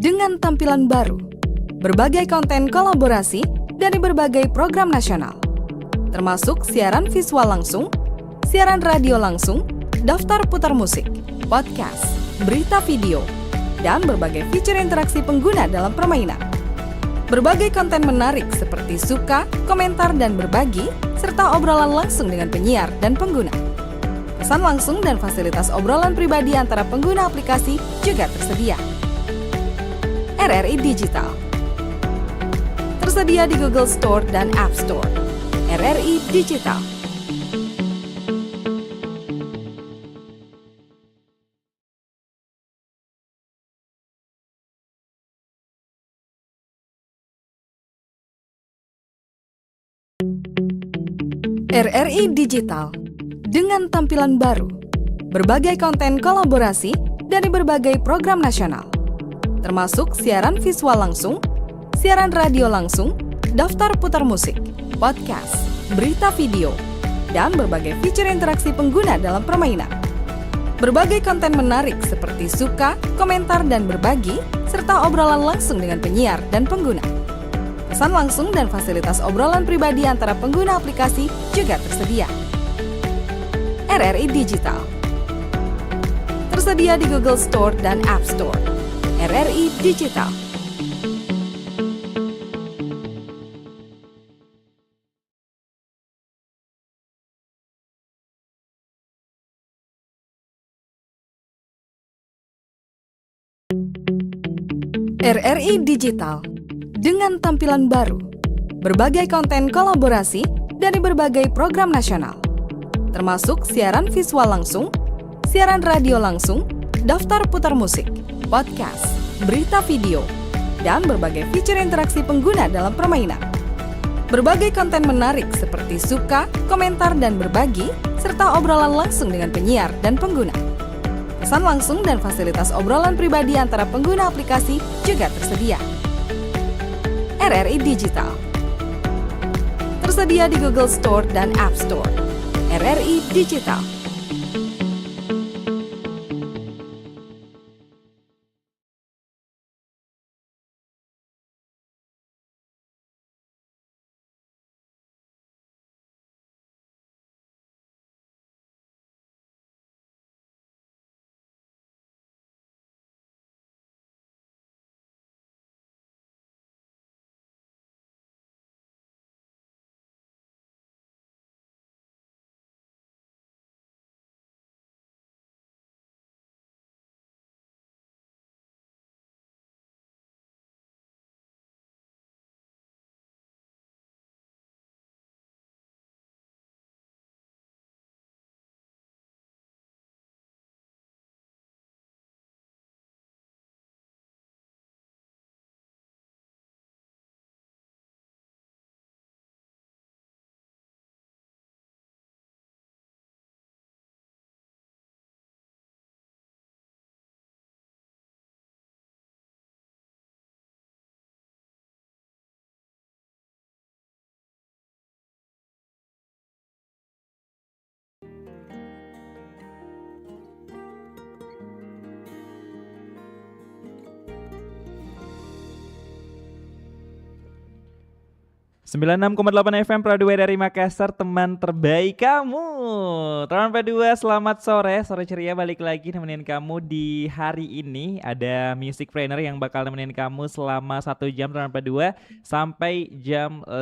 dengan tampilan baru, berbagai konten kolaborasi dari berbagai program nasional, termasuk siaran visual langsung, siaran radio langsung, daftar putar musik, podcast, berita video, dan berbagai fitur interaksi pengguna dalam permainan. Berbagai konten menarik seperti suka, komentar, dan berbagi, serta obrolan langsung dengan penyiar dan pengguna. Pesan langsung dan fasilitas obrolan pribadi antara pengguna aplikasi juga tersedia. RRI Digital tersedia di Google Store dan App Store. RRI Digital. RRI Digital dengan tampilan baru, berbagai konten kolaborasi dari berbagai program nasional, termasuk siaran visual langsung, siaran radio langsung, daftar putar musik, podcast, berita video, dan berbagai fitur interaksi pengguna dalam permainan. Berbagai konten menarik seperti suka, komentar, dan berbagi, serta obrolan langsung dengan penyiar dan pengguna. Pesan langsung dan fasilitas obrolan pribadi antara pengguna aplikasi juga tersedia. RRI Digital tersedia di Google Store dan App Store. RRI Digital. RRI Digital dengan tampilan baru, berbagai konten kolaborasi dari berbagai program nasional, termasuk siaran visual langsung, siaran radio langsung, daftar putar musik, podcast, berita video, dan berbagai fitur interaksi pengguna dalam permainan. Berbagai konten menarik seperti suka, komentar, dan berbagi, serta obrolan langsung dengan penyiar dan pengguna. Pesan langsung dan fasilitas obrolan pribadi antara pengguna aplikasi juga tersedia. RRI Digital tersedia di Google Store dan App Store. RRI Digital. Sembilan 96,8 FM Pradua dari Makassar, teman terbaik kamu. Teman Pradua, selamat sore. Sore ceria balik lagi nemenin kamu di hari ini. Ada Music Trainer yang bakal nemenin kamu selama 1 jam teman Pradua sampai jam 5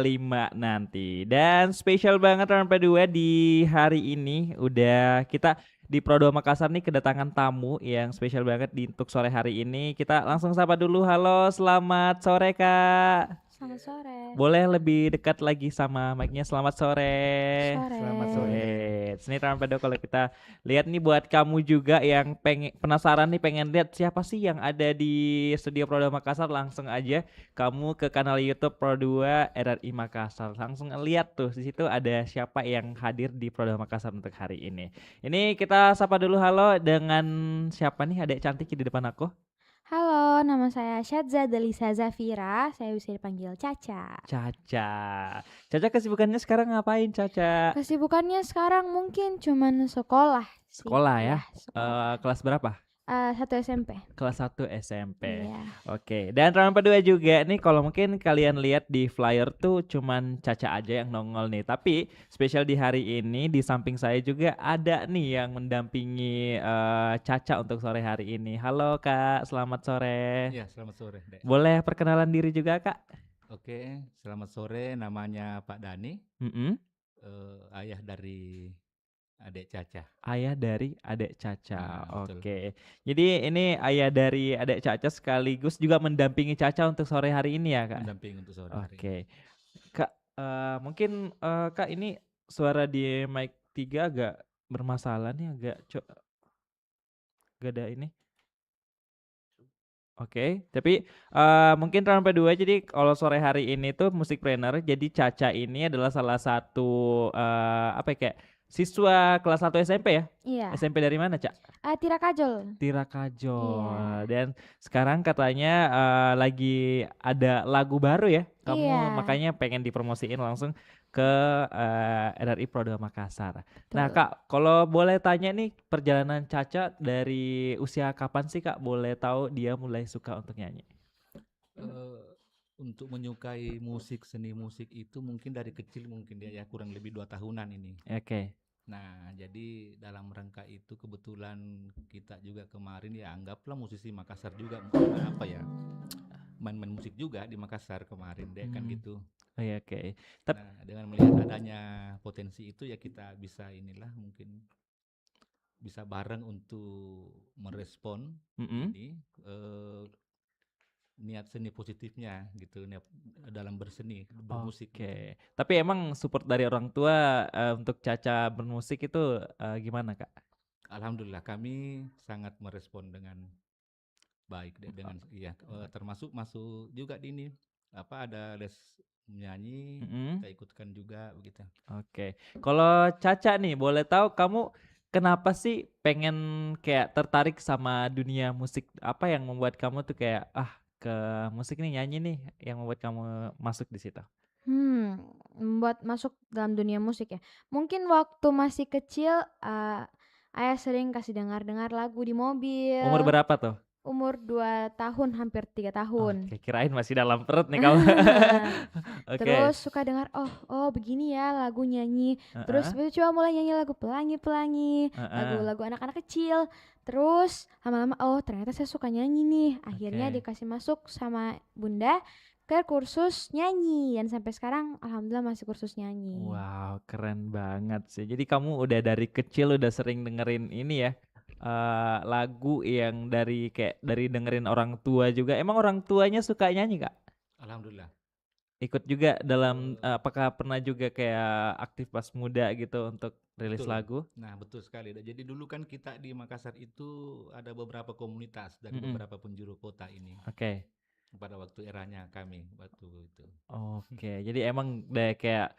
nanti. Dan spesial banget teman Pradua di hari ini udah kita di Produa Makassar nih kedatangan tamu yang spesial banget untuk sore hari ini. Kita langsung sapa dulu. Halo, selamat sore Kak. Selamat sore. Boleh lebih dekat lagi sama mic-nya. Selamat sore. Selamat sore. Sini teman Pado, kalau kita lihat nih buat kamu juga yang penasaran nih, pengen lihat siapa sih yang ada di studio Produa Makassar, langsung aja kamu ke kanal YouTube Produa RRI Makassar. Langsung lihat tuh di situ ada siapa yang hadir di Produa Makassar untuk hari ini. Ini kita sapa dulu. Halo, dengan siapa nih adek cantik di depan aku? Halo, nama saya Syadza Delisa Zafira. Saya bisa dipanggil Caca. Caca kesibukannya sekarang ngapain, Caca? Kesibukannya sekarang mungkin cuman sekolah sih. Sekolah ya? Sekolah. Kelas berapa? 1 SMP. Kelas 1 SMP. Iya. Oke, dan round kedua juga nih kalau mungkin kalian lihat di flyer tuh cuman Caca aja yang nongol nih. Tapi spesial di hari ini di samping saya juga ada nih yang mendampingi Caca untuk sore hari ini. Halo Kak, selamat sore. Iya, selamat sore, Dek. Boleh perkenalan diri juga Kak? Oke, selamat sore. Namanya Pak Dani, Mm-mm. ayah dari adik Caca. Ayah dari adik Caca. Nah, betul. Oke. Jadi ini ayah dari adik Caca sekaligus juga mendampingi Caca untuk sore hari ini ya Kak? Mendamping untuk sore hari. Oke. Kak, mungkin Kak ini suara di mic 3 agak bermasalah nih, agak ada ini. Oke, tapi mungkin round kedua jadi kalau sore hari ini tuh Musikpreneur, jadi Caca ini adalah salah satu apa ya, kayak siswa kelas 1 SMP ya? Iya. SMP dari mana, Cak? Tirakajol. Tirakajol. Iya. Dan sekarang katanya lagi ada lagu baru ya? Kamu Iya. makanya pengen dipromosiin langsung ke RRI Pro 2 Makassar. Nah Betul. Kak, kalau boleh tanya nih perjalanan Caca dari usia kapan sih Kak boleh tahu dia mulai suka untuk nyanyi? Untuk menyukai musik, seni musik itu mungkin dari kecil mungkin dia ya kurang lebih 2 tahunan ini. Oke. Nah, jadi dalam rangka itu kebetulan kita juga kemarin ya anggaplah musisi Makassar juga karena apa ya main-main musik juga di Makassar kemarin deh kan gitu. Oh iya, oke. Nah, dengan melihat adanya potensi itu ya kita bisa inilah mungkin bisa bareng untuk merespon ini niat seni positifnya gitu niat dalam berseni bermusik. Oke. Tapi emang support dari orang tua untuk Caca bermusik itu gimana Kak? Alhamdulillah kami sangat merespon dengan baik dengan termasuk masuk juga di ini apa ada les menyanyi kita ikutkan juga begitu. Oke. Kalau Caca nih boleh tahu kamu kenapa sih pengen kayak tertarik sama dunia musik? Apa yang membuat kamu tuh kayak ke musik nih, nyanyi nih yang membuat kamu masuk di situ? Membuat masuk dalam dunia musik ya. Mungkin waktu masih kecil ayah sering kasih dengar-dengar lagu di mobil. Umur berapa tuh? Umur 2 tahun, hampir 3 tahun. Oke, kirain masih dalam perut nih kamu. Oke. Terus suka dengar oh begini ya lagu nyanyi. Terus coba mulai nyanyi lagu pelangi-pelangi, lagu-lagu anak-anak kecil. Terus lama-lama ternyata saya suka nyanyi nih. Akhirnya dikasih masuk sama bunda ke kursus nyanyi dan sampai sekarang alhamdulillah masih kursus nyanyi. Wow, keren banget sih. Jadi kamu udah dari kecil udah sering dengerin ini ya, lagu yang dari dengerin orang tua juga. Emang orang tuanya suka nyanyi Kak? Alhamdulillah. Ikut juga dalam apakah pernah juga kayak aktif pas muda gitu untuk rilis Betul. lagu? Nah betul sekali. Jadi dulu kan kita di Makassar itu ada beberapa komunitas dari beberapa penjuru kota ini. Oke. Pada waktu eranya kami waktu itu. Oke, jadi emang udah kayak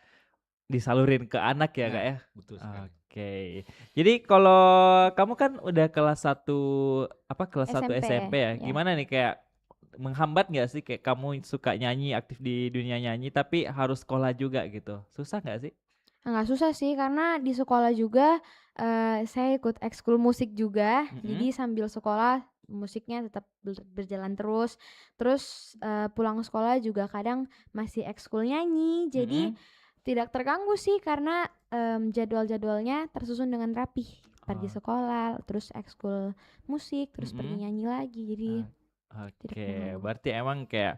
disalurin ke anak ya Kak ya? Betul sekali. Oke. Jadi kalau kamu kan udah kelas 1 1 SMP ya. Gimana nih kayak menghambat nggak sih kayak kamu suka nyanyi, aktif di dunia nyanyi tapi harus sekolah juga gitu? Susah nggak sih? Nggak susah sih karena di sekolah juga saya ikut ekskul musik juga. Jadi sambil sekolah musiknya tetap berjalan terus. Terus pulang sekolah juga kadang masih ekskul nyanyi. Jadi tidak terganggu sih karena jadwal-jadwalnya tersusun dengan rapih. Pergi sekolah, terus ekskul musik, terus pergi nyanyi lagi. Jadi Oke, berarti emang kayak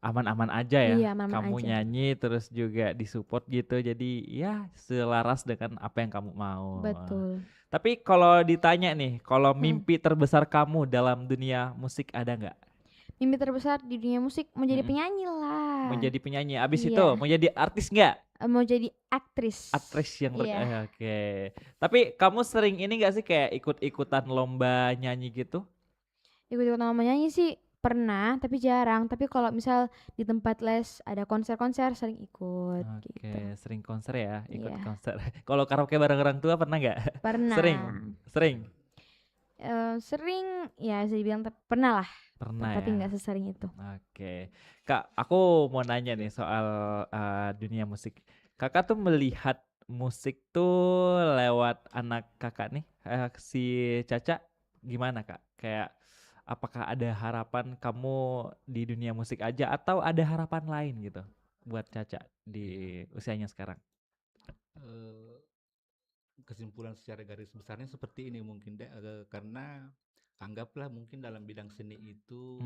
aman-aman aja ya. Iya, aman-aman kamu aja. nyanyi terus juga disupport gitu. Jadi ya selaras dengan apa yang kamu mau. Betul. Tapi kalau ditanya nih, kalau mimpi terbesar kamu dalam dunia musik ada nggak? Mimpi terbesar di dunia musik menjadi penyanyi lah. Menjadi penyanyi. Abis Iya. itu mau jadi artis nggak? Mau jadi aktris. Aktris yang Iya. Oke. Tapi kamu sering ini nggak sih kayak ikut-ikutan lomba nyanyi gitu? Ikut-ikutan lomba nyanyi sih pernah, tapi jarang. Tapi kalau misal di tempat les ada konser-konser sering ikut. Oke, Gitu. sering konser ya, ikut Iya. konser. Kalau karaoke bareng orang tua pernah nggak? Pernah. Sering. Sering ya bisa dibilang pernah lah. Pernah Tapi ya. nggak sesering itu. Oke, Kak, aku mau nanya nih soal dunia musik. Kakak tuh melihat musik tuh lewat anak kakak nih, si Caca. gimana Kak? Kayak apakah ada harapan kamu di dunia musik aja atau ada harapan lain gitu buat Caca di usianya sekarang? Kesimpulan secara garis besarnya seperti ini mungkin karena anggaplah mungkin dalam bidang seni itu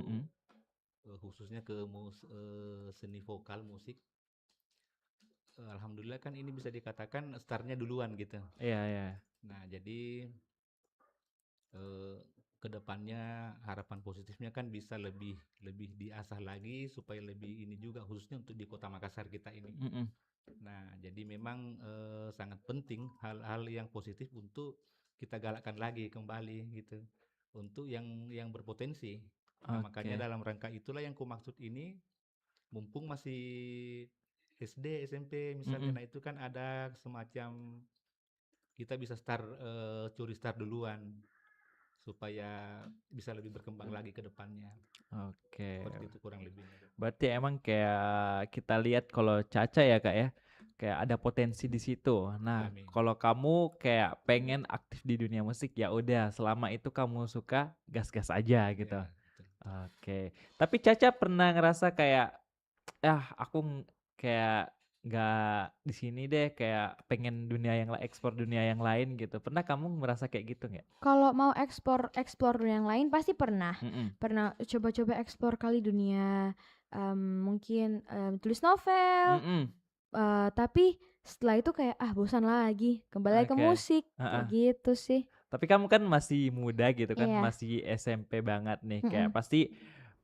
khususnya seni vokal musik, alhamdulillah kan ini bisa dikatakan startnya duluan gitu. Iya. Nah jadi kedepannya harapan positifnya kan bisa lebih diasah lagi supaya lebih ini juga khususnya untuk di Kota Makassar kita ini. Nah jadi memang sangat penting hal-hal yang positif untuk kita galakkan lagi kembali gitu untuk yang berpotensi. Nah, makanya dalam rangka itulah yang kumaksud ini, mumpung masih SD SMP misalnya, nah itu kan ada semacam kita bisa curi start duluan supaya bisa lebih berkembang lagi ke depannya. Seperti itu kurang lebihnya. Berarti emang kayak kita lihat kalau Caca ya Kak ya, kayak ada potensi di situ. Nah, kalau kamu kayak pengen aktif di dunia musik, ya udah selama itu kamu suka gas-gas aja gitu. Ya, tapi Caca pernah ngerasa kayak aku kayak nggak di sini deh, kayak pengen ekspor dunia yang lain gitu. Pernah kamu merasa kayak gitu nggak? Kalau mau explore dunia yang lain pasti pernah. Pernah coba-coba explore kali dunia mungkin tulis novel. Tapi setelah itu kayak bosan lagi, kembali ke musik gitu sih. Tapi kamu kan masih muda gitu kan, masih SMP banget nih, kayak pasti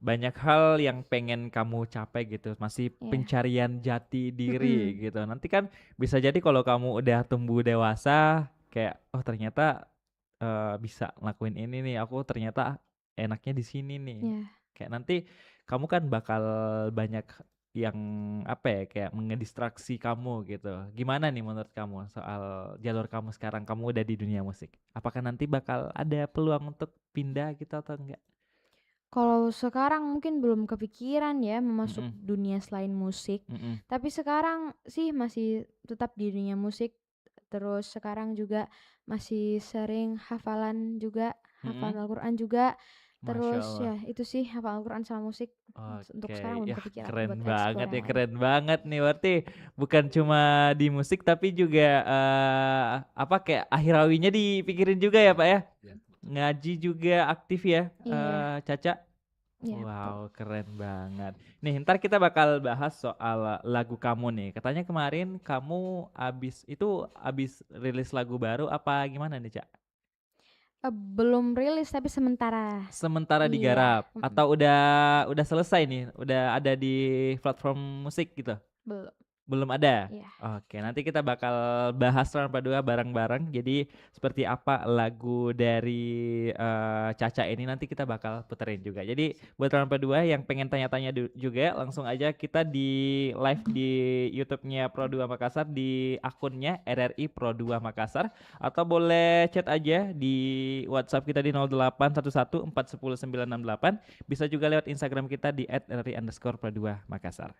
banyak hal yang pengen kamu capai gitu, masih pencarian jati diri gitu. Nanti kan bisa jadi kalau kamu udah tumbuh dewasa, kayak ternyata bisa ngelakuin ini nih, aku ternyata enaknya di sini nih. Kayak nanti kamu kan bakal banyak yang kayak mengedistraksi kamu gitu. Gimana nih menurut kamu soal jalur kamu sekarang, kamu udah di dunia musik? Apakah nanti bakal ada peluang untuk pindah gitu atau enggak? Kalau sekarang mungkin belum kepikiran ya masuk dunia selain musik. Tapi sekarang sih masih tetap di dunia musik. Terus sekarang juga masih sering hafalan juga, hafal Al-Quran juga. Terus ya itu sih, hafal Al-Quran sama musik. Untuk sekarang belum kepikiran. Keren banget nih. Berarti bukan cuma di musik tapi juga kayak akhirawinya dipikirin juga ya Pak ya? Ngaji juga aktif ya, Caca? Wow, keren banget. Nih, ntar kita bakal bahas soal lagu kamu nih. Katanya kemarin kamu abis rilis lagu baru apa gimana nih, Cak? Belum rilis tapi sementara digarap atau udah selesai nih, udah ada di platform musik gitu? Belum ada? Oke, nanti kita bakal bahas Round 2 bareng-bareng. Jadi seperti apa lagu dari Caca ini nanti kita bakal puterin juga. Jadi buat Round 2 yang pengen tanya-tanya juga, langsung aja kita di live di YouTube-nya Pro2 Makassar, di akunnya RRI Pro2 Makassar, atau boleh chat aja di WhatsApp kita di 0811 410 968. Bisa juga lewat Instagram kita di @rri_pro2 Makassar.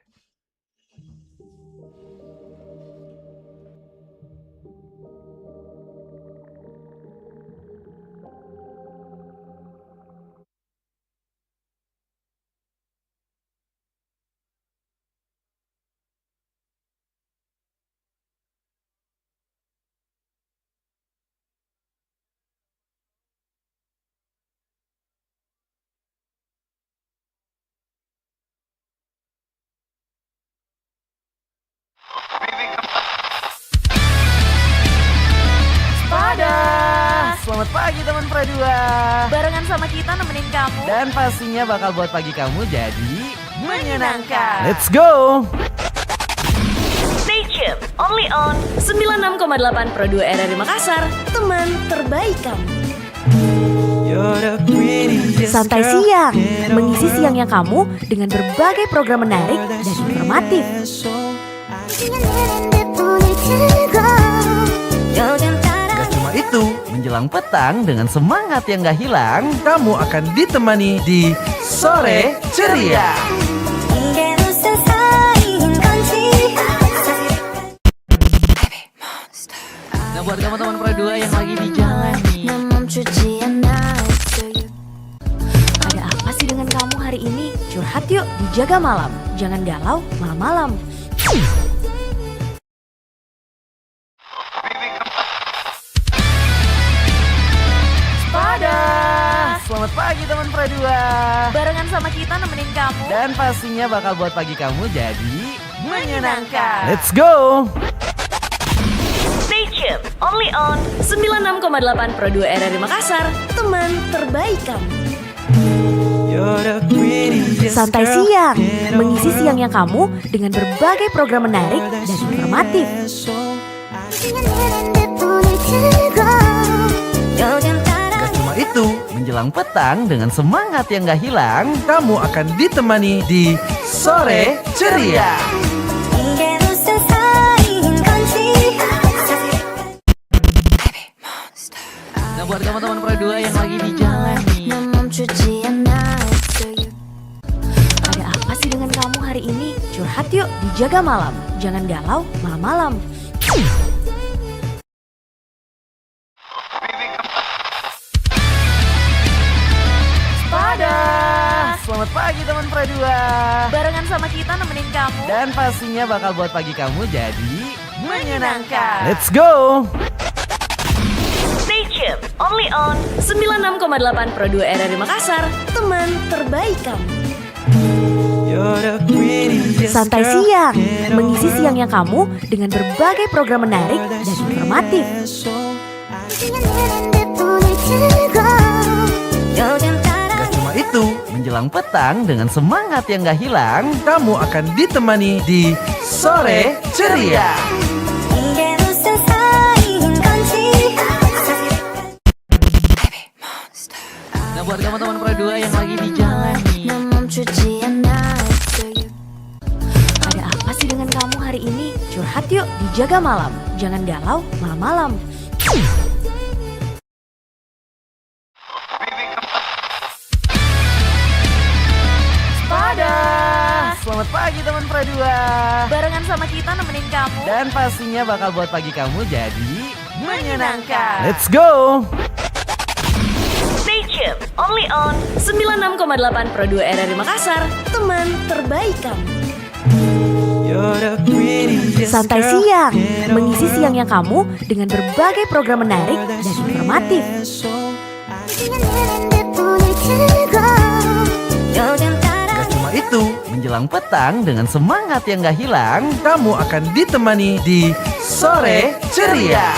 Selamat pagi teman Pro2. Barengan sama kita nemenin kamu. Dan pastinya bakal buat pagi kamu jadi menyenangkan. Let's go. Stay tuned, only on 96,8 Pro2 RRI Makassar, teman terbaik kamu. Santai siang, mengisi siangnya kamu dengan berbagai program menarik dan informatif. Itu menjelang petang dengan semangat yang gak hilang, kamu akan ditemani di Sore Ceria. Nah buat kamu teman Pro2 yang lagi di jalan nih, curhat yuk di Jaga Malam. Jangan galau malam-malam. Selamat pagi teman Pradua. Barengan sama kita nemenin kamu. Dan pastinya bakal buat pagi kamu jadi Menyenangkan. Let's go. Stay tune, only on 96,8 Pro 2 RRI Makassar, teman terbaik kamu. Santai siang, mengisi siangnya kamu dengan berbagai program menarik dan informatif. Gak cuma itu, menjelang petang dengan semangat yang gak hilang, kamu akan ditemani di Sore Ceria. Nah, buat teman-teman Pradua yang lagi di jalan nih, Ada apa sih dengan kamu hari ini? Curhat yuk di Jaga Malam. Jangan galau malam-malam. selamat pagi teman Pradua. Barengan sama kita nemenin kamu. Dan pastinya bakal buat pagi kamu jadi Menyenangkan. Let's go. Stay tune, only on 96,8 Pro 2 RRI Makassar, teman terbaik kamu. Santai siang, mengisi siangnya kamu dengan berbagai program menarik dan informatif. Gak cuma itu, menjelang petang dengan semangat yang gak hilang, kamu akan ditemani di Sore Ceria. Nah, buat teman-teman Pradua yang lagi di jalan nih, Ada apa sih dengan kamu hari ini? Curhat yuk di Jaga Malam. Jangan galau malam-malam. selamat pagi teman Pradua. Barengan sama kita nemenin kamu. Dan pastinya bakal buat pagi kamu jadi Menyenangkan. Let's go. Stay tune, only on 96,8 Pro 2 RRI Makassar, teman terbaik kamu. Santai siang, mengisi siangnya kamu dengan berbagai program menarik dan informatif. Gak cuma itu, menjelang petang dengan semangat yang gak hilang, kamu akan ditemani di Sore Ceria.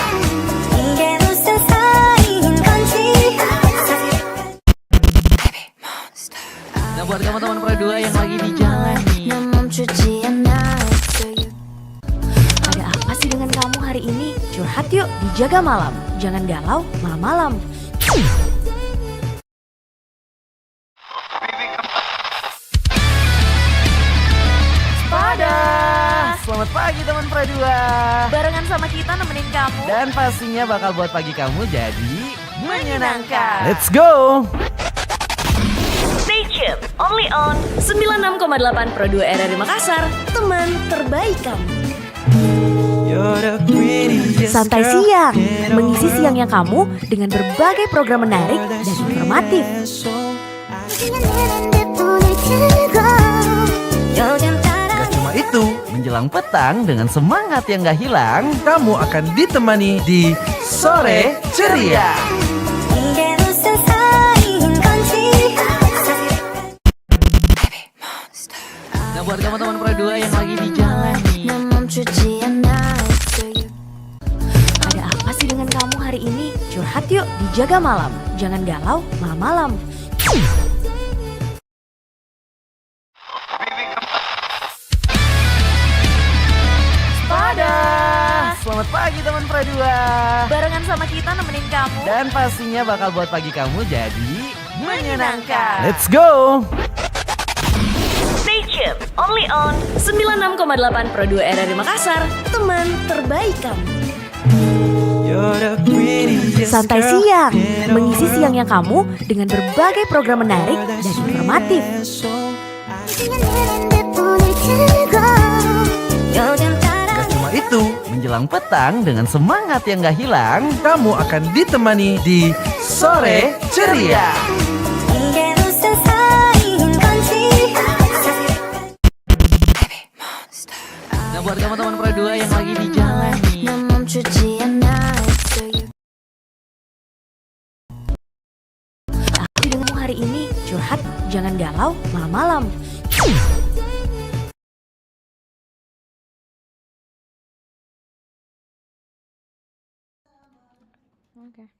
Nah, buat teman-teman Pradua yang lagi di jalan nih, Ada apa sih dengan kamu hari ini? Curhat yuk di Jaga Malam. Jangan galau malam-malam. selamat pagi teman Pradua. Barengan sama kita nemenin kamu. Dan pastinya bakal buat pagi kamu jadi Menyenangkan. Let's go. Stay tune, only on 96,8 Pro 2 RRI Makassar, teman terbaik kamu. Santai siang, mengisi siangnya kamu dengan berbagai program menarik dan informatif. Gak cuma itu, menjelang petang dengan semangat yang gak hilang, kamu akan ditemani di Sore Ceria. Nah, buat teman-teman Pradua yang lagi di jalan nih, Ada apa sih dengan kamu hari ini? Curhat yuk di Jaga Malam. Jangan galau malam-malam. selamat pagi teman Pradua. Barengan sama kita nemenin kamu. Dan pastinya bakal buat pagi kamu jadi Menyenangkan. Let's go. Stay tune, only on 96,8 Pro 2 RRI Makassar, teman terbaik kamu. Santai siang, mengisi siangnya kamu dengan berbagai program menarik dan informatif. Gak cuma itu, menjelang petang dengan semangat yang gak hilang, kamu akan ditemani di Sore Ceria. buat teman-teman Pro 2 yang lagi di jalan nih. Aku denganmu hari ini curhat, jangan galau malam-malam. Oke.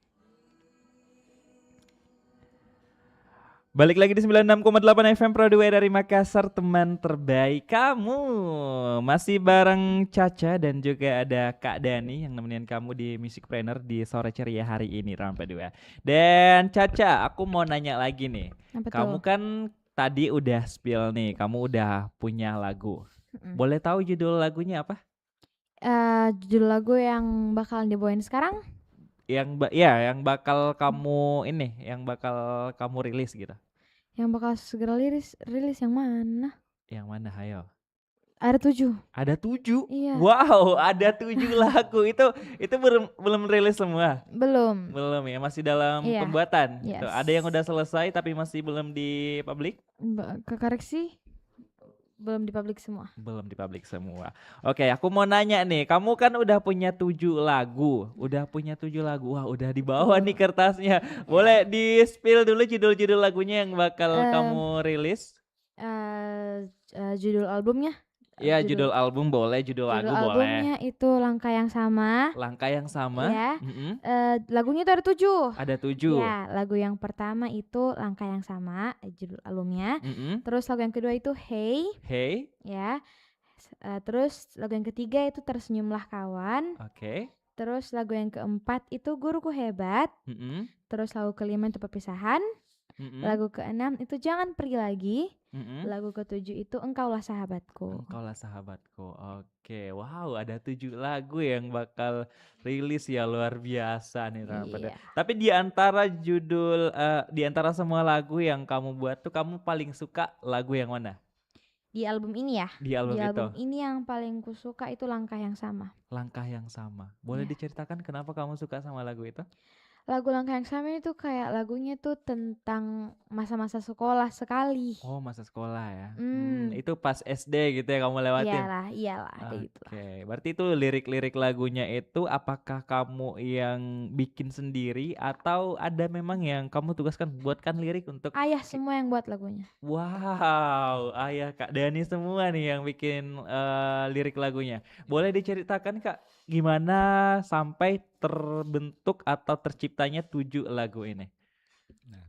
Balik lagi di 96,8 FM Pro 2 dari Makassar, teman terbaik kamu. Masih bareng Caca dan juga ada Kak Dani yang nemenin kamu di Musicpreneur di sore ceria hari ini, teman Pro 2. Dan Caca, aku mau nanya lagi nih. Apa Kamu tuh? kan tadi udah spill nih, kamu udah punya lagu. Mm-mm. Boleh tahu judul lagunya apa? Judul lagu yang bakalan dibawain sekarang? Yang bakal kamu yang bakal kamu rilis gitu. Yang bakal segera rilis yang mana? Yang mana, hayo? Ada 7. Ada 7. Iya. Wow, ada 7 lagu. Itu belum rilis semua. Belum. Belum ya, masih dalam Iya. pembuatan. Yes. Gitu. Ada yang udah selesai tapi masih belum di publik? Kekoreksi belum dipublik semua. Belum di publik semua. Oke, aku mau nanya nih, kamu kan udah punya 7 lagu. Wah, udah dibawa nih kertasnya. Boleh di-spill dulu judul-judul lagunya yang bakal kamu rilis? Judul albumnya? Ya, judul album boleh, judul lagu boleh. Albumnya itu Langkah Yang Sama. Langkah Yang Sama. Ya. Mm-mm. Lagunya itu ada 7. Ada 7. Ya, lagu yang pertama itu Langkah Yang Sama, judul albumnya. Mm-mm. Terus lagu yang kedua itu Hey, Hey. ya. Terus lagu yang ketiga itu Tersenyumlah Kawan. Oke. Terus lagu yang keempat itu Guruku Hebat. Mm-mm. Terus lagu kelima itu Perpisahan. Mm-mm. Lagu keenam itu Jangan Pergi Lagi. Mm-mm. Lagu ketujuh itu Engkaulah Sahabatku. Engkaulah Sahabatku. Oke, wow, ada 7 lagu yang bakal rilis ya, luar biasa nih Iya. Tapi di antara semua lagu yang kamu buat tuh, kamu paling suka lagu yang mana? Di album ini ya. Di album Di itu. album ini yang paling kusuka itu Langkah Yang Sama. Langkah Yang Sama. Boleh Iya. diceritakan kenapa kamu suka sama lagu itu? Lagu Langkah Yang Sama itu kayak lagunya tuh tentang masa-masa sekolah sekali. Oh, masa sekolah ya. Hmm. Itu pas SD gitu ya kamu lewatin. Iyalah, kayak gitu lah. Oke, berarti itu lirik-lirik lagunya itu apakah kamu yang bikin sendiri atau ada memang yang kamu tugaskan buatkan lirik untuk Ayah semua yang buat lagunya. Wow, ayah Kak Dani semua nih yang bikin lirik lagunya. Boleh diceritakan Kak, gimana sampai terbentuk atau terciptanya 7 lagu ini? Nah,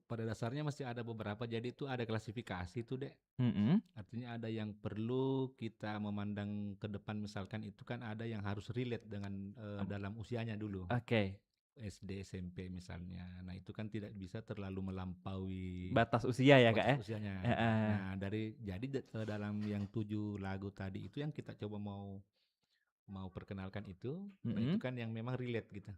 pada dasarnya masih ada beberapa, jadi itu ada klasifikasi tuh Dek. Mm-mm. Artinya ada yang perlu kita memandang ke depan, misalkan itu kan ada yang harus relate dengan dalam usianya dulu. Oke, SD, SMP misalnya. Nah, itu kan tidak bisa terlalu melampaui batas usia ya Kak ya? batas usianya. Heeh. Nah, dalam yang 7 lagu tadi itu yang kita coba mau perkenalkan itu, nah itu kan yang memang relate gitu.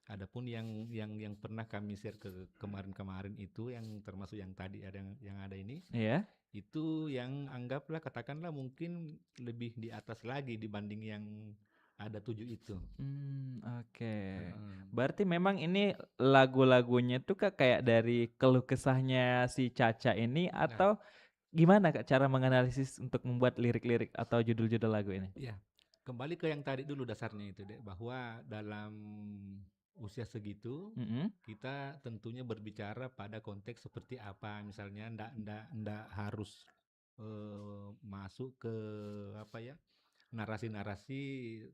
Adapun yang pernah kami share ke kemarin itu, yang termasuk yang tadi yang ada ini, Iya. itu yang katakanlah mungkin lebih di atas lagi dibanding yang ada 7 itu. Oke. Berarti memang ini lagu-lagunya tuh Kak kayak dari keluh kesahnya si Caca ini atau gimana Kak cara menganalisis untuk membuat lirik-lirik atau judul-judul lagu ini? Iya. Kembali ke yang tadi dulu dasarnya itu Dek, bahwa dalam usia segitu kita tentunya berbicara pada konteks seperti apa, misalnya ndak harus masuk ke narasi-narasi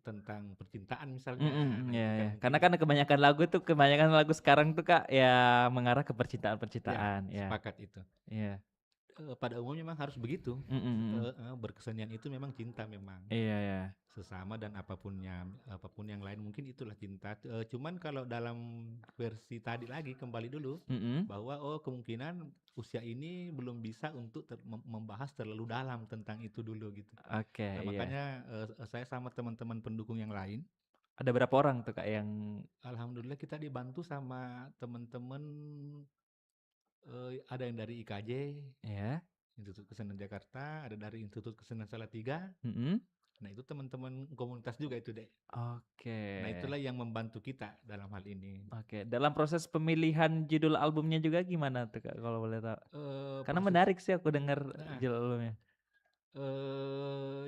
tentang percintaan misalnya. Ya. Karena kan kebanyakan lagu sekarang tuh Kak ya mengarah ke percintaan. Ya, sepakat itu. Iya. Pada umumnya memang harus begitu. Berkesenian itu memang cinta memang. Iya. Sesama dan apapun yang lain, mungkin itulah cinta. Cuman kalau dalam versi tadi lagi kembali dulu, bahwa kemungkinan usia ini belum bisa untuk membahas terlalu dalam tentang itu dulu gitu. Oke. Nah, makanya saya sama teman-teman pendukung yang lain. Ada berapa orang tuh Kak yang? Alhamdulillah kita dibantu sama teman-teman. Ada yang dari IKJ, ya, Institut Kesenian Jakarta, ada dari Institut Kesenian Salatiga. Nah, itu teman-teman komunitas juga itu Dek. Oke. Nah, itulah yang membantu kita dalam hal ini. Oke. Dalam proses pemilihan judul albumnya juga gimana tuh Kak kalau boleh tahu? Karena menarik sih aku dengar judul albumnya.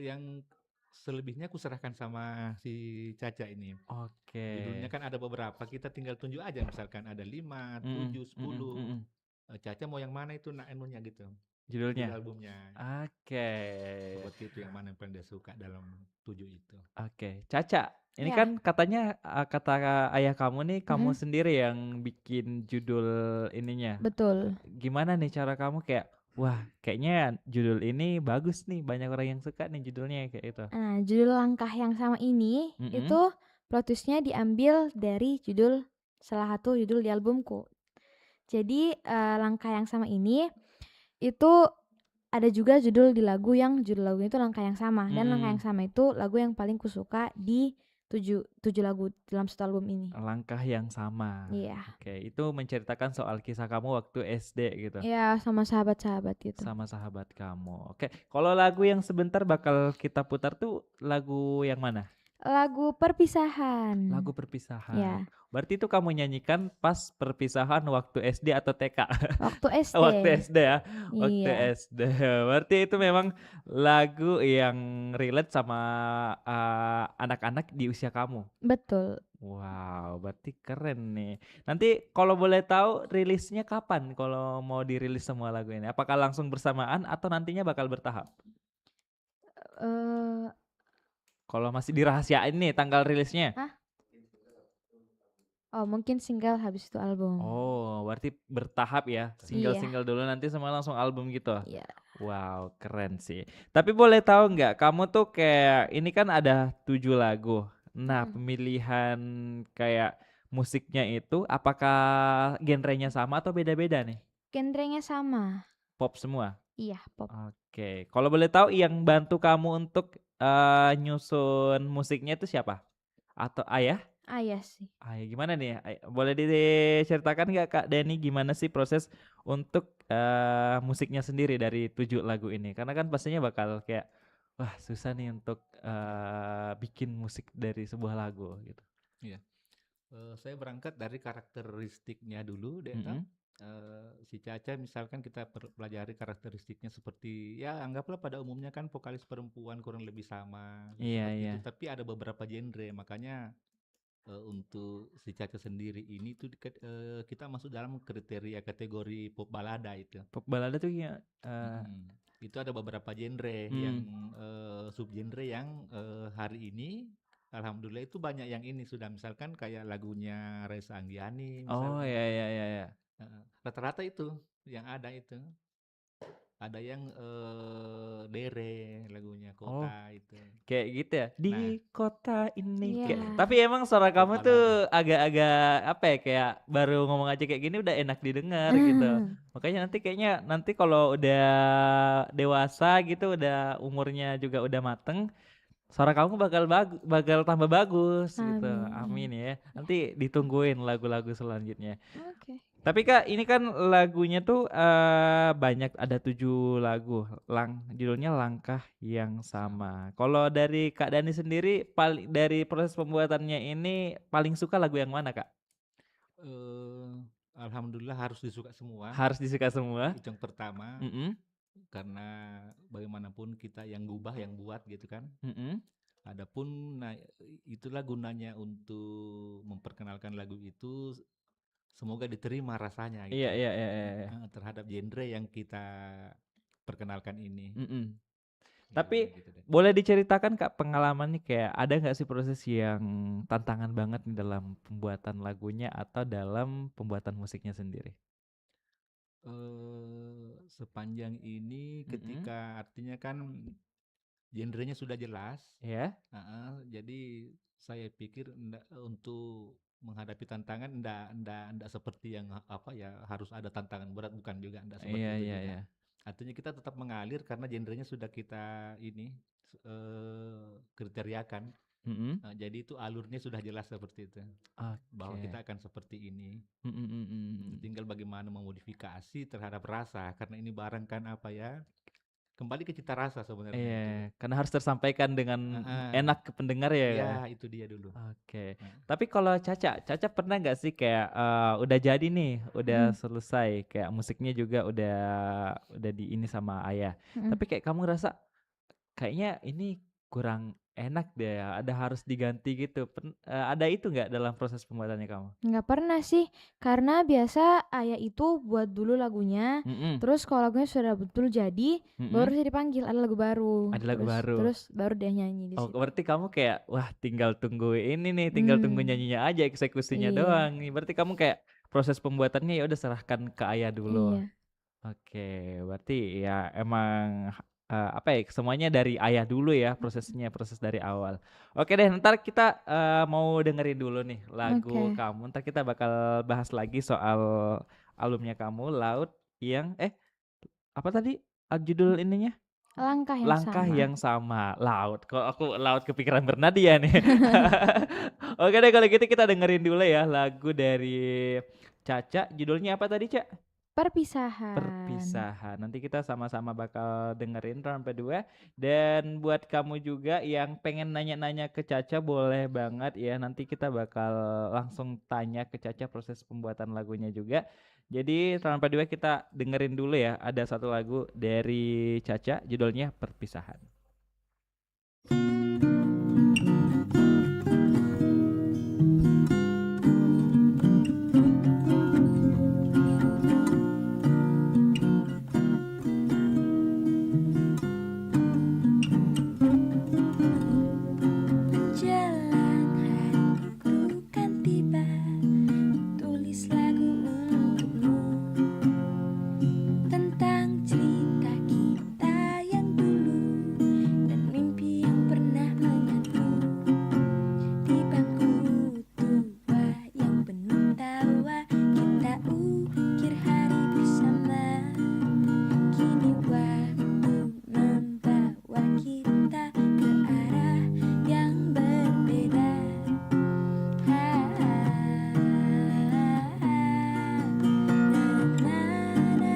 Yang selebihnya aku serahkan sama si Caca ini. Judulnya Oke. kan ada beberapa, kita tinggal tunjuk aja misalkan ada 5, Mm-mm, 7, mm-mm, 10. mm-mm. Caca mau yang mana itu enunya gitu, judul Judulnya. albumnya. Oke. Seperti itu yang mana yang paling dia suka dalam 7 itu. Oke. Caca, ini Ya. kan katanya kata ayah kamu nih, kamu Mm-mm. sendiri yang bikin judul ininya. Betul. Gimana nih cara kamu kayak, wah kayaknya judul ini bagus nih, banyak orang yang suka nih judulnya kayak itu. Nah, judul Langkah yang sama ini Mm-mm. itu plot twist-nya diambil dari judul salah satu judul di albumku. Jadi Langkah yang sama ini itu ada juga judul di lagu yang judul lagunya itu Langkah yang sama, dan Langkah yang sama itu lagu yang paling kusuka di 7 lagu dalam satu album ini. Langkah yang sama. Iya. Oke, itu menceritakan soal kisah kamu waktu SD gitu. Iya, sama sahabat-sahabat gitu. Sama sahabat kamu. Oke, kalau lagu yang sebentar bakal kita putar tuh lagu yang mana? Lagu Perpisahan. Lagu Perpisahan. Ya, Berarti itu kamu nyanyikan pas perpisahan waktu SD atau TK? waktu SD. Waktu SD ya. Waktu Iya, SD. Berarti itu memang lagu yang relate sama anak-anak di usia kamu. betul. Wow, berarti keren nih. Nanti kalau boleh tahu rilisnya kapan kalau mau dirilis semua lagu ini? Apakah langsung bersamaan atau nantinya bakal bertahap? eh Kalau masih dirahasiain nih tanggal rilisnya. oh, mungkin single habis itu album. Oh, berarti bertahap ya. Iya. Single-single dulu nanti semua langsung album gitu. Iya. Wow, keren sih. Tapi boleh tahu nggak, kamu tuh kayak ini kan ada 7 lagu. Nah, pemilihan kayak musiknya itu apakah genrenya sama atau beda-beda nih? Genrenya sama. Pop semua? Iya, pop. Oke, kalau boleh tahu yang bantu kamu untuk nyusun musiknya itu siapa? Atau ayah? Ayah sih. Ayah gimana nih? Boleh diceritakan nggak Kak Dani gimana sih proses untuk musiknya sendiri dari 7 lagu ini? Karena kan pastinya bakal kayak wah susah nih untuk bikin musik dari sebuah lagu gitu. Iya. Saya berangkat dari karakteristiknya dulu deh. Mm-mm. Si Caca misalkan kita pelajari karakteristiknya seperti ya anggaplah pada umumnya kan vokalis perempuan kurang lebih sama Iya, seperti iya. itu, tapi ada beberapa genre, makanya untuk si Caca sendiri ini tuh kita masuk dalam kriteria kategori pop balada itu. Pop balada tuh ya Itu ada beberapa genre yang subgenre yang hari ini alhamdulillah itu banyak yang ini sudah, misalkan kayak lagunya Reza Anggiani oh misalkan. ya ya ya ya. Rata-rata itu yang ada itu. Ada yang Dere lagunya Kota itu. Kayak gitu ya. Di Nah. kota ini. Iya. Tapi emang suara kamu Balada. tuh agak-agak apa ya, kayak baru ngomong aja kayak gini udah enak didengar gitu. Makanya nanti kalau udah dewasa gitu, udah umurnya juga udah mateng, suara kamu bakal tambah bagus gitu. Amin. Amin ya. Nanti ditungguin lagu-lagu selanjutnya. Oke. Tapi Kak, ini kan lagunya tuh banyak, ada 7 lagu. Judulnya Langkah yang Sama. Kalau dari Kak Dani sendiri, dari proses pembuatannya ini paling suka lagu yang mana Kak? Alhamdulillah harus disuka semua. Harus disuka semua. Itu yang pertama. Mm-mm, Karena bagaimanapun kita yang gubah yang buat gitu kan. mm-mm. Adapun itulah gunanya untuk memperkenalkan lagu itu, semoga diterima rasanya gitu. Iya, iya, iya, iya. Terhadap genre yang kita perkenalkan ini. Mm-mm. Ya, Tapi gitu deh. boleh diceritakan Kak pengalamannya, kayak ada nggak sih proses yang tantangan banget nih dalam pembuatan lagunya atau dalam pembuatan musiknya sendiri? Sepanjang ini ketika artinya kan genrenya sudah jelas, Ya. jadi saya pikir untuk menghadapi tantangan ndak seperti yang apa ya harus ada tantangan berat, bukan juga, ndak seperti Iya, itu iya, juga. iya. Artinya kita tetap mengalir karena genrenya sudah kita ini kriteriakan. Mm-mm. Jadi itu alurnya sudah jelas seperti itu, bahwa Oke. kita akan seperti ini. Mm-mm. Tinggal bagaimana memodifikasi terhadap rasa, karena ini barang kan apa ya, kembali ke cita rasa sebenarnya itu. Iya, karena harus tersampaikan dengan enak ke pendengar ya. Iya, itu dia dulu. Oke. Tapi kalau Caca pernah nggak sih kayak udah jadi nih, udah selesai, kayak musiknya juga udah di ini sama ayah. Tapi kayak kamu ngerasa, kayaknya ini kurang enak deh, ada harus diganti gitu. Ada itu nggak dalam proses pembuatannya kamu? Nggak pernah sih, karena biasa ayah itu buat dulu lagunya, Mhm, terus kalau lagunya sudah betul jadi, baru mhm. saya dipanggil ada lagu baru, Ada lagu terus baru. terus baru dia nyanyi di Oh, situ. berarti kamu kayak, wah tinggal tunggu ini nih, tinggal tunggu Hmm, nyanyinya aja, eksekusinya iya, doang nih. Berarti kamu kayak proses pembuatannya ya udah serahkan ke ayah dulu. iya, Oke, berarti ya emang apa ya, semuanya dari ayah dulu ya prosesnya, proses dari awal. Oke deh, ntar kita mau dengerin dulu nih lagu oke. kamu. Ntar kita bakal bahas lagi soal albumnya kamu, Laut yang apa tadi judul ininya? Langkah yang Langkah sama. yang sama, laut. Kok aku laut kepikiran Bernadian nih. Oke deh kalau gitu kita dengerin dulu ya lagu dari Caca, judulnya apa tadi, Ca? Perpisahan. Perpisahan. Nanti kita sama-sama bakal dengerin round kedua. Dan buat kamu juga yang pengen nanya-nanya ke Caca boleh banget ya. Nanti kita bakal langsung tanya ke Caca proses pembuatan lagunya juga. Jadi round kedua kita dengerin dulu ya. Ada satu lagu dari Caca judulnya Perpisahan. Menjelang hariku kan tiba, tulis lagu untukmu tentang cerita kita yang dulu dan mimpi yang pernah menyatu di bangku tua yang penuh tawa. Kita ukir hari bersama, kini waktu membawa kita ke arah yang berbeda. Na na na na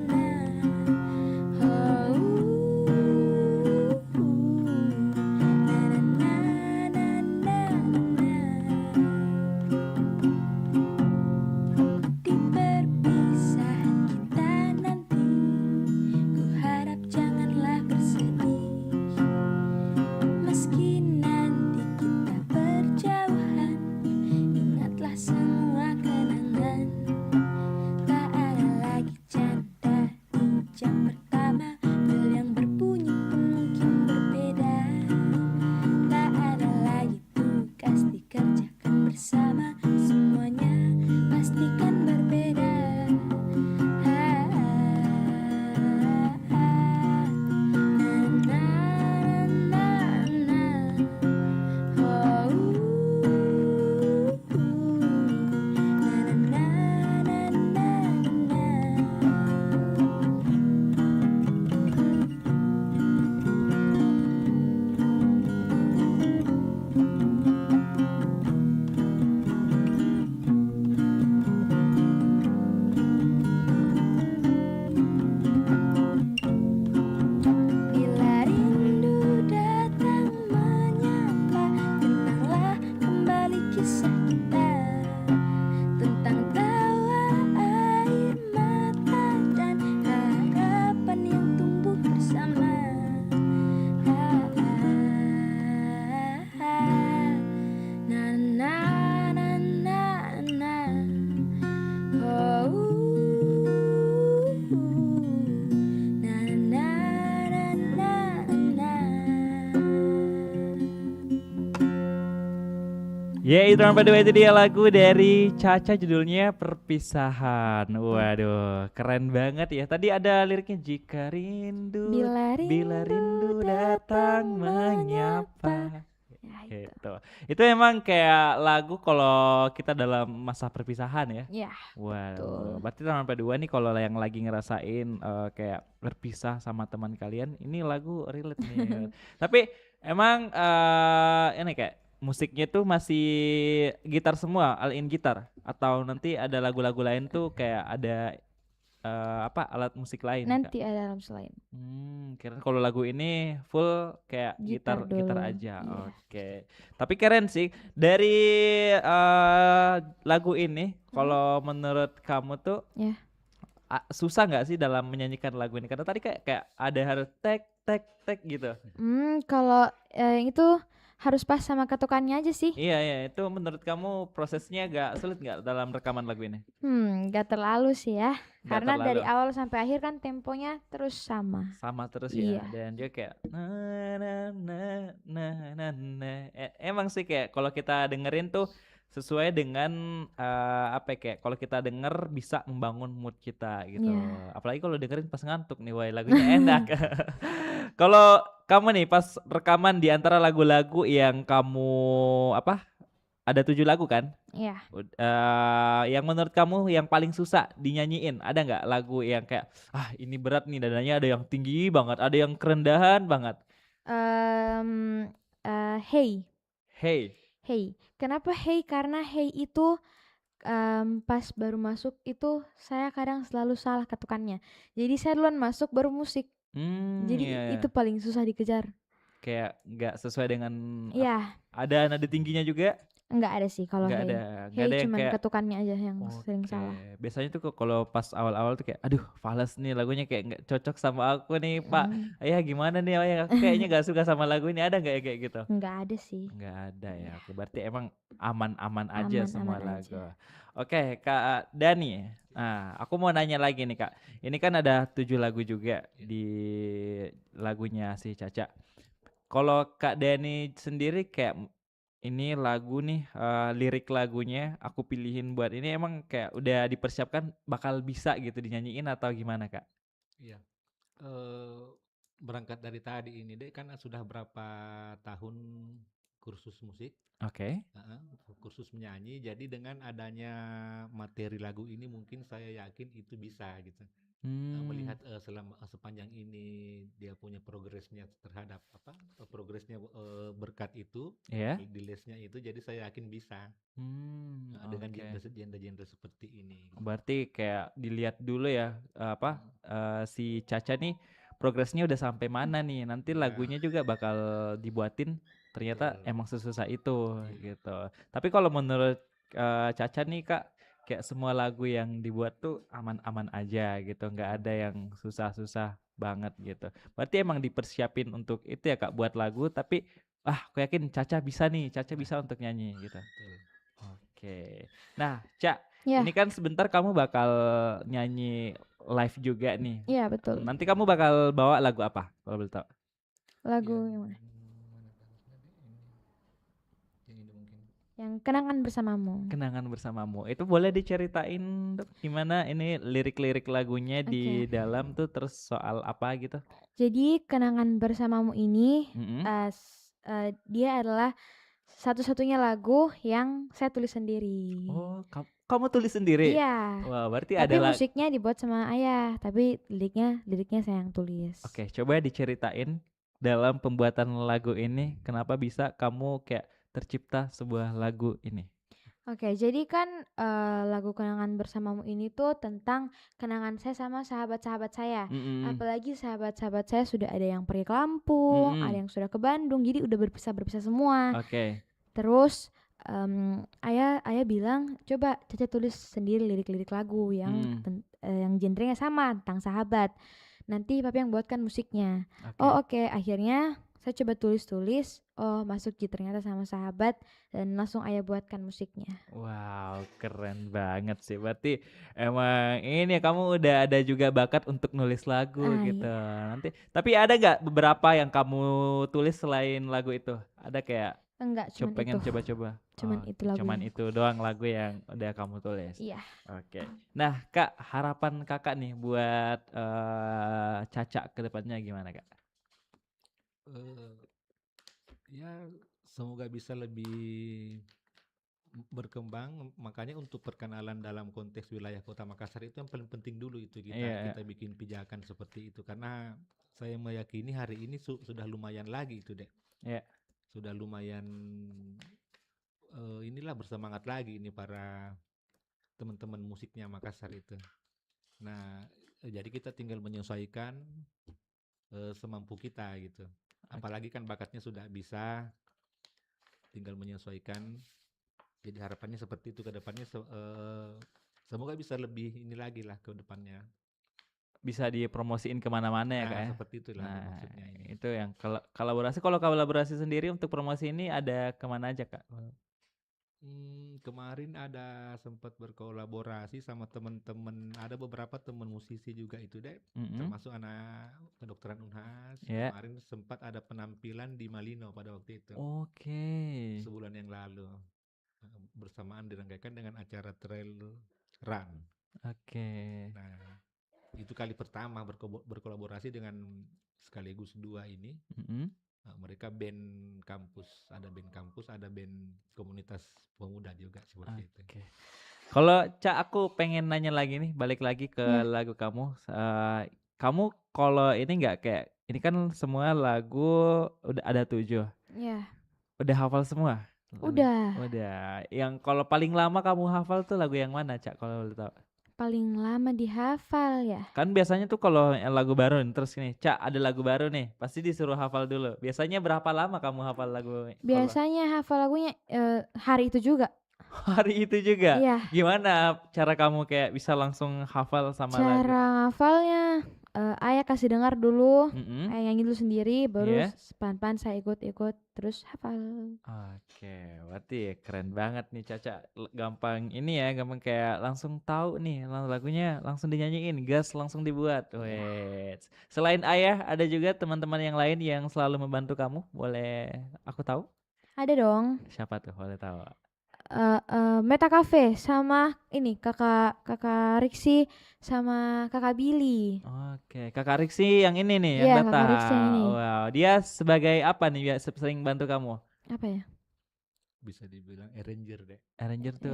na. Oh, na na na na na. Di perpisahan kita nanti, ku harap janganlah bersedih. Meski nanti kita berjauhan, ingatlah semua kenangan. Tak ada lagi canda di jam pertama, bel yang berbunyi pun mungkin berbeda. Tak ada lagi tugas dikerjakan bersama, semuanya pastikan berbeda. Na na na na. Oh, na na na na Bila rindu datang menyapa, kenanglah kembali kisah kita tentang tawa air mata dan harapan yang tumbuh bersama. Na na na na na. Oh, na na na na na. Ya itu round kedua itu dia lagu dari Caca judulnya Perpisahan. Waduh, keren banget ya. Tadi ada liriknya jika rindu, Bila rindu datang menyapa. Ya itu. Gitu. Itu emang kayak lagu kalau kita dalam masa perpisahan ya. Ya, Waduh, betul. berarti round kedua nih kalau yang lagi ngerasain kayak berpisah sama teman kalian, ini lagu relate nih. Tapi emang ini kayak musiknya tuh masih gitar semua, all in gitar atau nanti ada lagu-lagu lain tuh kayak ada apa alat musik lain, Kak? Nanti ada alam selain. Kira kalau lagu ini full kayak Gitar gitar dulu, aja. iya. Oke. Tapi keren sih dari lagu ini kalau menurut kamu tuh Ya. susah nggak sih dalam menyanyikan lagu ini? Karena tadi kayak kayak ada harus tek tek tek gitu. Kalau itu harus pas sama ketukannya aja sih. Iya iya, itu menurut kamu prosesnya agak sulit nggak dalam rekaman lagu ini? Nggak terlalu sih ya. Nggak Karena dari terlalu. awal sampai akhir kan temponya terus sama. Sama terus ya, Iya. dan dia kayak na na na na na na. Emang sih kayak kalau kita dengerin tuh sesuai dengan apa ya, kayak kalau kita denger bisa membangun mood kita gitu. Iya. Apalagi kalau dengerin pas ngantuk nih, wah lagunya enak. Kalau kamu nih pas rekaman di antara lagu-lagu yang kamu apa? Ada 7 lagu kan? Iya. Yang menurut kamu yang paling susah dinyanyiin, ada nggak lagu yang kayak ini berat nih dadanya, ada yang tinggi banget, ada yang kerendahan banget. Em, Hey. Hey, Hey. Kenapa Hey? Karena Hey itu pas baru masuk itu saya kadang selalu salah ketukannya. Jadi saya duluan masuk baru musik. Jadi iya, iya. itu paling susah dikejar. Kayak nggak sesuai dengan Iya, ada nada tingginya juga? nggak ada sih kalau Nggak Hey. ada, nggak Hey ada yang cuman kayak ketukannya aja yang sering oke. salah. Biasanya tuh kalau pas awal-awal tuh kayak aduh fales nih lagunya kayak nggak cocok sama aku nih Pak. Ayah gimana nih ayah, aku kayaknya nggak suka sama lagu ini, ada nggak ya kayak gitu? Nggak ada sih. Nggak ada ya. Oke, berarti emang aman-aman aja semua Aman-aman lagu. aja. Oke, Kak Dani. Nah, aku mau nanya lagi nih, Kak. Ini kan ada 7 lagu juga di lagunya si Caca. Kalau Kak Dani sendiri kayak ini lagu nih, lirik lagunya aku pilihin buat ini emang kayak udah dipersiapkan bakal bisa gitu dinyanyiin atau gimana, Kak? Iya. Eh, Berangkat dari tadi ini deh kan sudah berapa tahun kursus musik, Oke. kursus menyanyi. Jadi dengan adanya materi lagu ini mungkin saya yakin itu bisa gitu. Melihat sepanjang ini dia punya progresnya terhadap progresnya berkat itu Ya. di lesnya itu, jadi saya yakin bisa dengan Oke. genre-genre seperti ini. Berarti kayak dilihat dulu ya si Caca nih progresnya udah sampai mana nih. Nanti Ya, lagunya juga bakal dibuatin ternyata betul. emang sesusah itu Iya. gitu. Tapi kalau menurut Caca nih Kak, kayak semua lagu yang dibuat tuh aman-aman aja gitu, nggak ada yang susah-susah banget gitu. Berarti emang dipersiapin untuk itu ya Kak buat lagu, tapi aku yakin Caca bisa nih, Caca bisa untuk nyanyi gitu. Betul. Oke. Nah, Cak, Ya, ini kan sebentar kamu bakal nyanyi live juga nih. iya betul. Nanti kamu bakal bawa lagu apa kalau boleh tahu? Lagu Yang yang mana? mana tadi? Yang ini mungkin. Yang Kenangan Bersamamu. Kenangan Bersamamu. Itu boleh diceritain Dok, gimana ini lirik-lirik lagunya di Oke. dalam tuh terus soal apa gitu? Jadi Kenangan Bersamamu ini Mm-mm. dia adalah satu-satunya lagu yang saya tulis sendiri. Oh, kamu tulis sendiri? Iya. Wah, berarti Tapi ada musiknya dibuat sama ayah, tapi liriknya saya yang tulis. Oke, coba diceritain dalam pembuatan lagu ini kenapa bisa kamu kayak tercipta sebuah lagu ini? Oke, jadi kan lagu Kenangan Bersamamu ini tuh tentang kenangan saya sama sahabat-sahabat saya. Mm-mm. Apalagi sahabat-sahabat saya sudah ada yang pergi ke Lampung, ada yang sudah ke Bandung, jadi udah berpisah semua. Oke. Terus ayah bilang coba Caca tulis sendiri lirik-lirik lagu yang genrenya sama tentang sahabat. Nanti papi yang buatkan musiknya. Oke. Akhirnya saya coba tulis. Oh, masuk gitu ternyata sama sahabat dan langsung ayah buatkan musiknya. Wow, keren banget sih. Berarti emang ini ya, kamu udah ada juga bakat untuk nulis lagu gitu. Iya. Nanti tapi ada nggak beberapa yang kamu tulis selain lagu itu? Ada kayak Enggak, cuman pengen itu. coba-coba. Cuman itu lagu. Cuman itu doang lagu yang udah kamu tulis. Iya. Oke. Nah, Kak, harapan Kakak nih buat Caca ke depannya gimana, Kak? Ya, semoga bisa lebih berkembang. Makanya untuk perkenalan dalam konteks wilayah Kota Makassar itu yang paling penting dulu itu kita bikin pijakan seperti itu, karena saya meyakini hari ini sudah lumayan lagi itu deh. Iya. Sudah lumayan inilah bersemangat lagi ini para teman-teman musiknya Makassar itu. Nah, jadi kita tinggal menyesuaikan semampu kita gitu. Apalagi kan bakatnya sudah bisa, tinggal menyesuaikan. Jadi harapannya seperti itu ke depannya, semoga bisa lebih ini lagi lah ke depannya. Bisa dipromosiin kemana-mana ya Kak ya. Seperti itulah Nah maksudnya ini. itu yang kolaborasi. Kalau kolaborasi sendiri untuk promosi ini ada kemana aja Kak? Kemarin ada sempat berkolaborasi sama teman-teman, ada beberapa teman musisi juga itu deh, termasuk anak kedokteran Unhas. Yeah. Kemarin sempat ada penampilan di Malino pada waktu itu. Oke. Sebulan yang lalu. Bersamaan dirangkaikan dengan acara trail run. Oke. Nah, itu kali pertama berkolaborasi dengan sekaligus dua ini. Mereka band kampus, ada band komunitas pemuda juga seperti itu. Kalau Cak, aku pengen nanya lagi nih, balik lagi ke lagu kamu. Kamu kalau ini nggak kayak ini kan semua lagu udah ada 7. Iya. Udah hafal semua? Udah. Yang kalau paling lama kamu hafal tuh lagu yang mana Cak kalau boleh tahu? Paling lama dihafal ya. Kan biasanya tuh kalau lagu baru nih, terus nih, Cak ada lagu baru nih, pasti disuruh hafal dulu. Biasanya berapa lama kamu hafal lagu? Biasanya hafal lagunya hari itu juga. Hari itu juga? Iya. Gimana cara kamu kayak bisa langsung hafal sama lagu? Cara hafalnya ayah kasih dengar dulu, ayah nyanyi dulu sendiri, baru pelan-pelan saya ikut-ikut terus hafal. Oke, berarti keren banget nih Caca. Gampang ini ya, gampang kayak langsung tahu nih lagunya, langsung dinyanyiin, gas langsung dibuat. Wait. Selain ayah, ada juga teman-teman yang lain yang selalu membantu kamu? Boleh aku tahu? Ada dong. Siapa tuh? Boleh tahu? Meta Cafe sama ini kakak Riksi sama kakak Billy. Oke, kakak Riksi yang ini nih, Iya, yang kakak Riksi yang ini. Wow, dia sebagai apa nih? Sering bantu kamu? Apa ya? Bisa dibilang arranger deh. Arranger tuh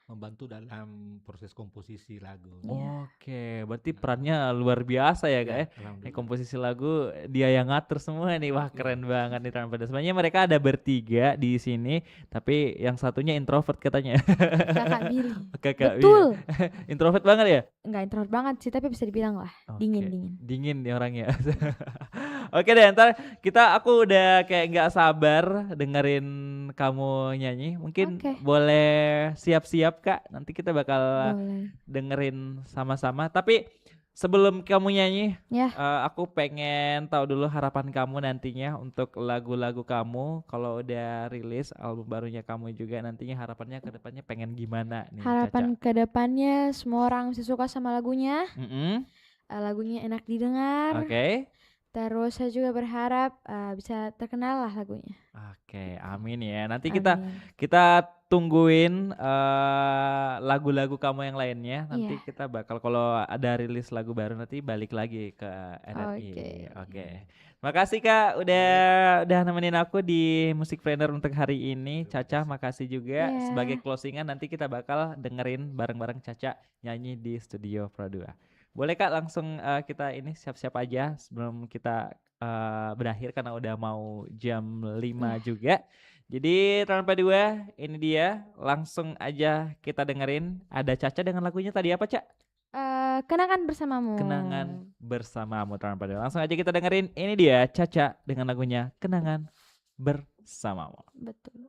membantu dalam proses komposisi lagu. Oke, berarti perannya luar biasa ya Kak ya. Komposisi lagu dia yang ngatur semua nih. Wah, keren banget nih Trans Pada. Sebenarnya mereka ada bertiga di sini, tapi yang satunya introvert katanya. Kakak Billy. Betul. Introvert banget ya? Enggak introvert banget sih, tapi bisa dibilang lah. Dingin. Dingin nih orangnya. Oke deh, ntar aku udah kayak nggak sabar dengerin kamu nyanyi. Mungkin boleh siap-siap Kak. Nanti kita bakal dengerin sama-sama. Tapi sebelum kamu nyanyi, aku pengen tahu dulu harapan kamu nantinya untuk lagu-lagu kamu. Kalau udah rilis album barunya kamu juga, nantinya harapannya ke depannya pengen gimana nih? Harapan ke depannya semua orang bisa suka sama lagunya. Lagunya enak didengar. Terus saya juga berharap bisa terkenal lah lagunya. Oke, amin ya. Nanti kita tungguin lagu-lagu kamu yang lainnya. Nanti kita bakal kalau ada rilis lagu baru nanti balik lagi ke RRI. Oke. Makasih Kak udah nemenin aku di Musikpreneur untuk hari ini. Caca makasih juga. Sebagai closingan nanti kita bakal dengerin bareng-bareng Caca nyanyi di Studio Pro 2. Boleh Kak langsung kita ini siap-siap aja sebelum kita berakhir karena udah mau jam 5 juga. Jadi Trans 2 ini dia, langsung aja kita dengerin. Ada Caca dengan lagunya tadi apa Cak? Kenangan Bersamamu. Kenangan Bersamamu Trans 2. Langsung aja kita dengerin, ini dia Caca dengan lagunya Kenangan Bersamamu. Betul.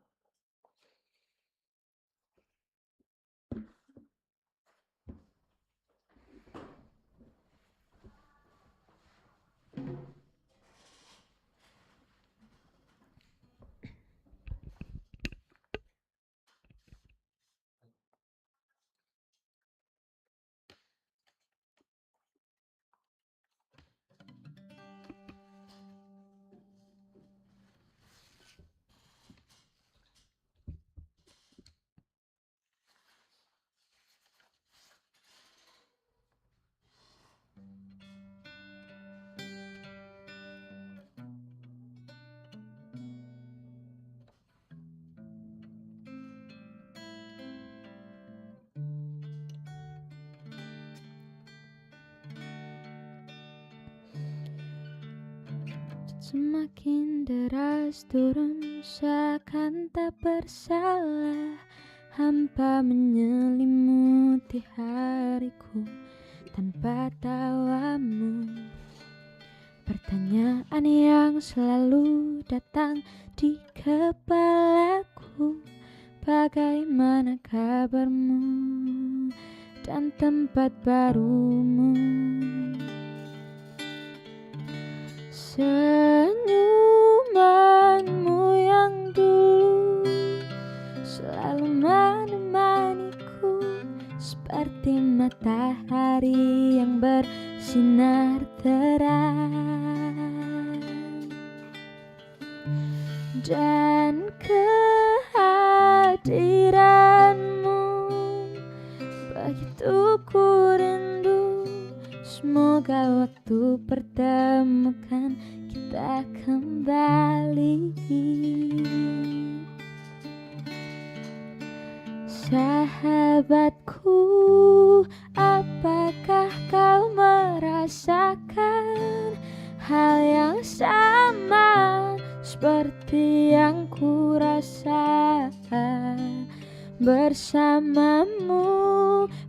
Semakin deras turun seakan tak bersalah, hampa menyelimuti hariku tanpa tawamu. Pertanyaan yang selalu datang di kepalaku, bagaimana kabarmu dan tempat barumu. Senyumanmu yang dulu selalu menemaniku, seperti matahari yang bersinar terang. Dan kehadiranmu begitu ku rindu. Semoga waktu pertemukan kita kembali. Sahabatku, apakah kau merasakan hal yang sama seperti yang ku rasa? Bersamamu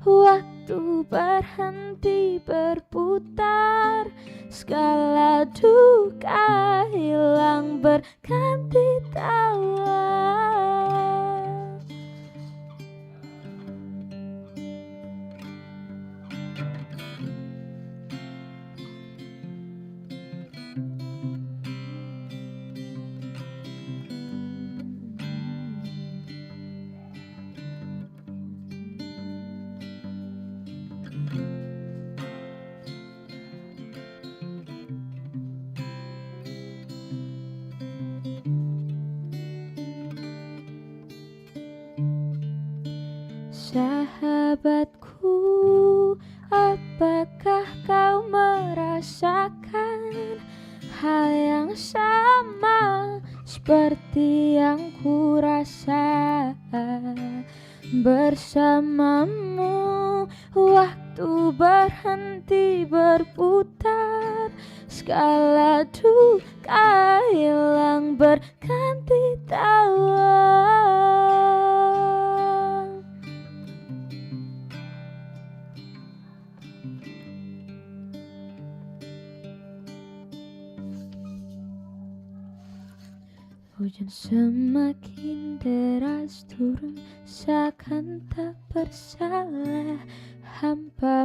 waktu berhenti berputar, segala duka hilang berganti tawa. Sahabatku, apakah kau merasakan hal yang sama seperti yang ku rasa? Bersamamu waktu berhenti berputar, segala duka hilang berganti tawa. Hujan semakin deras turun, seakan tak bersalah. Hampa